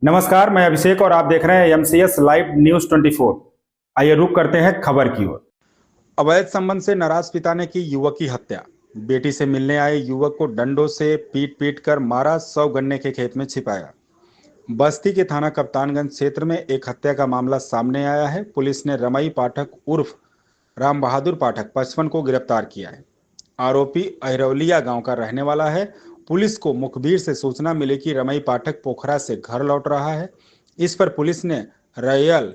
नमस्कार, मैं अभिषेक और आप देख रहे हैं एमसीएस लाइव न्यूज 24। आइए रुक करते हैं खबर की ओर। अवैध संबंध से नाराज पिता ने की युवक की हत्या। बेटी से मिलने आए युवक को डंडों से पीट पीट कर मारा, 100 गन्ने के खेत में छिपाया। बस्ती के थाना कप्तानगंज क्षेत्र में एक हत्या का मामला सामने आया है। पुलिस ने रमई पाठक उर्फ राम बहादुर पाठक 55 को गिरफ्तार किया है। आरोपी अहिरौलिया गांव का रहने वाला है। पुलिस को मुखबिर से सूचना मिली कि रमई पाठक पोखरा से घर लौट रहा है। इस पर पुलिस ने रैयल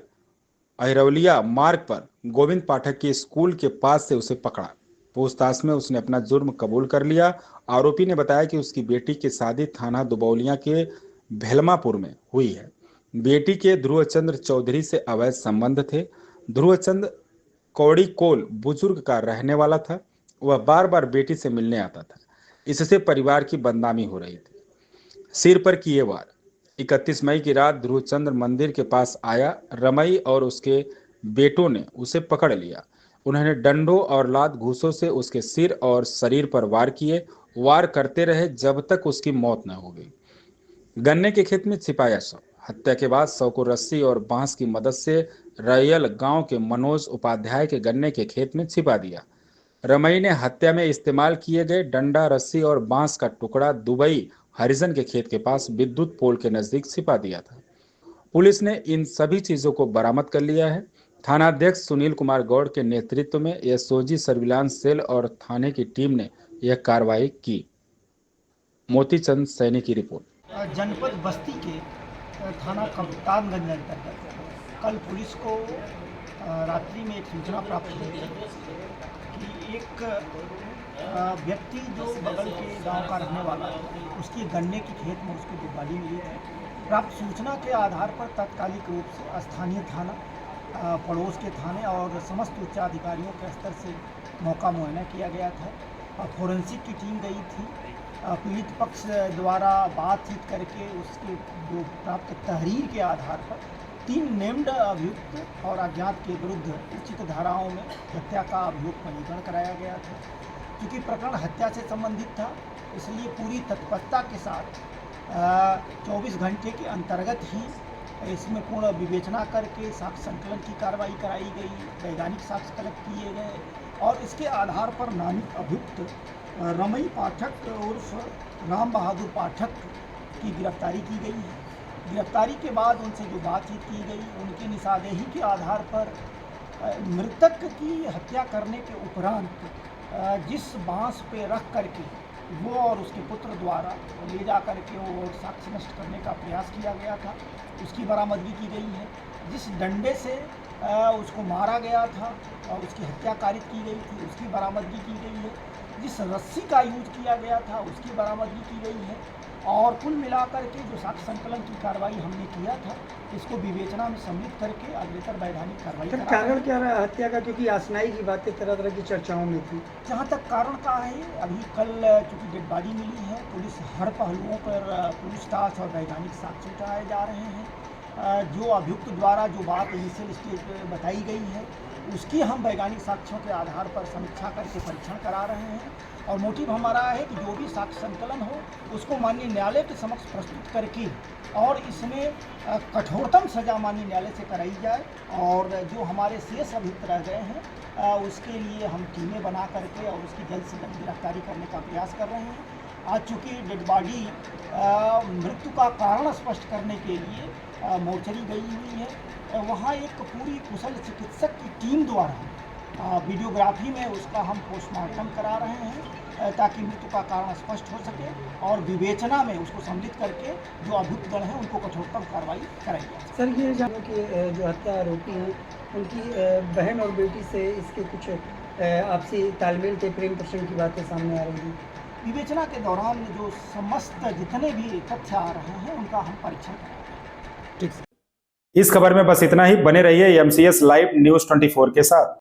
अहिरौलिया मार्ग पर गोविंद पाठक के स्कूल के पास से उसे पकड़ा। पूछताछ में उसने अपना जुर्म कबूल कर लिया। आरोपी ने बताया कि उसकी बेटी की शादी थाना दुबौलिया के भेलमापुर में हुई है। बेटी के ध्रुवचंद्र चौधरी से अवैध संबंध थे। ध्रुवचंद कौड़ी कोल बुजुर्ग का रहने वाला था। वह बार बार बेटी से मिलने आता था। इससे परिवार की बदनामी हो रही थी। सिर पर किए वार। 31 मई की रात ध्रुवचंद्र मंदिर के पास आया। रमई और उसके बेटों ने उसे पकड़ लिया। उन्होंने डंडों और लात घूंसों से उसके सिर और शरीर पर वार किए। वार करते रहे जब तक उसकी मौत न हो गई। गन्ने के खेत में छिपाया शव। हत्या के बाद शव को रस्सी और बांस की मदद से रैयल गांव के मनोज उपाध्याय के गन्ने के खेत में छिपा दिया। रमई ने हत्या में इस्तेमाल किए गए डंडा, रस्सी और बांस का टुकड़ा दुबई हरिजन के खेत के पास विद्युत पोल के नजदीक छिपा दिया था। पुलिस ने इन सभी चीजों को बरामद कर लिया है। थानाध्यक्ष सुनील कुमार गौड़ के नेतृत्व में एसओजी सर्विलांस सेल और थाने की टीम ने यह कार्रवाई की। मोतीचंद सैनी की रिपोर्ट। जनपद बस्ती के थाना कप्तानगंज अंतर्गत कल पुलिस को रात्रि में एक सूचना प्राप्त हुई कि एक व्यक्ति जो बगल के गांव का रहने वाला है, उसकी गन्ने की खेत में उसको डेड बॉडी मिली है। प्राप्त सूचना के आधार पर तात्कालिक रूप से स्थानीय थाना, पड़ोस के थाने और समस्त उच्च अधिकारियों के स्तर से मौका मुआयना किया गया था। फोरेंसिक की टीम गई थी। पीड़ित पक्ष द्वारा बातचीत करके उसके जो प्राप्त तहरीर के आधार पर 3 नेम्ड अभियुक्त और अज्ञात के विरुद्ध उचित धाराओं में हत्या का अभियोग पंजीकरण कराया गया था। क्योंकि प्रकरण हत्या से संबंधित था, इसलिए पूरी तत्परता के साथ 24 घंटे के अंतर्गत ही इसमें पूर्ण विवेचना करके साक्ष्य संकलन की कार्रवाई कराई गई, वैधानिक साक्ष्य कलेक्ट किए गए और इसके आधार पर नामित अभियुक्त रमई पाठक उर्फ राम बहादुर पाठक की गिरफ्तारी की गई है। गिरफ्तारी के बाद उनसे जो बातचीत की गई, उनकी निशानदेही के आधार पर मृतक की हत्या करने के उपरांत जिस बांस पे रख करके वो और उसके पुत्र द्वारा ले जा करके वो साक्ष्य नष्ट करने का प्रयास किया गया था, उसकी बरामदगी की गई है। जिस डंडे से उसको मारा गया था और उसकी हत्या कारित की गई थी, उसकी बरामदगी की गई है। जिस रस्सी का यूज किया गया था, उसकी बरामदगी की गई है। और कुल मिलाकर के जो साक्ष्य संकलन की कार्रवाई हमने किया था, इसको विवेचना में सम्मिलित करके अग्रेतर वैधानिक कार्रवाई करा। कारण क्या रहा हत्या का? क्योंकि आसनाई की बातें तरह तरह की चर्चाओं में थी। जहाँ तक कारण का है, अभी कल चूँकि डेड बॉडी मिली है, पुलिस हर पहलुओं पर पूछताछ और वैधानिक साक्ष्य जुटाए जा रहे हैं। जो अभियुक्त द्वारा जो बात इनिशियल स्टेज पर बताई गई है, उसकी हम वैज्ञानिक साक्ष्यों के आधार पर समीक्षा करके परीक्षण करा रहे हैं। और मोटिव हमारा है कि जो भी साक्ष्य संकलन हो, उसको माननीय न्यायालय के समक्ष प्रस्तुत करके और इसमें कठोरतम सजा माननीय न्यायालय से कराई जाए। और जो हमारे शेष अभियुक्त रह गए हैं, उसके लिए हम टीमें बना करके और उसकी जल्द से जल्द गिरफ्तारी करने का प्रयास कर रहे हैं। आज चूँकि डेड बॉडी मृत्यु का कारण स्पष्ट करने के लिए मोर्चरी गई हुई है, वहाँ एक पूरी कुशल चिकित्सक की टीम द्वारा वीडियोग्राफी में उसका हम पोस्टमार्टम करा रहे हैं, ताकि मृत्यु का कारण स्पष्ट हो सके और विवेचना में उसको सम्मिलित करके जो अभियुक्तगण हैं उनको कठोरतम कार्रवाई कराई जाए। सर, ये जानो कि जो हत्या आरोपी हैं, उनकी बहन और बेटी से इसके कुछ आपसी तालमेल के प्रेम प्रसंग की बातें सामने आ रही हैं। विवेचना के दौरान जो समस्त जितने भी तथ्य आ रहे हैं, उनका हम परीक्षण कराएंगे। ठीक। इस खबर में बस इतना ही। बने रहिए एमसीएस लाइव न्यूज 24 के साथ।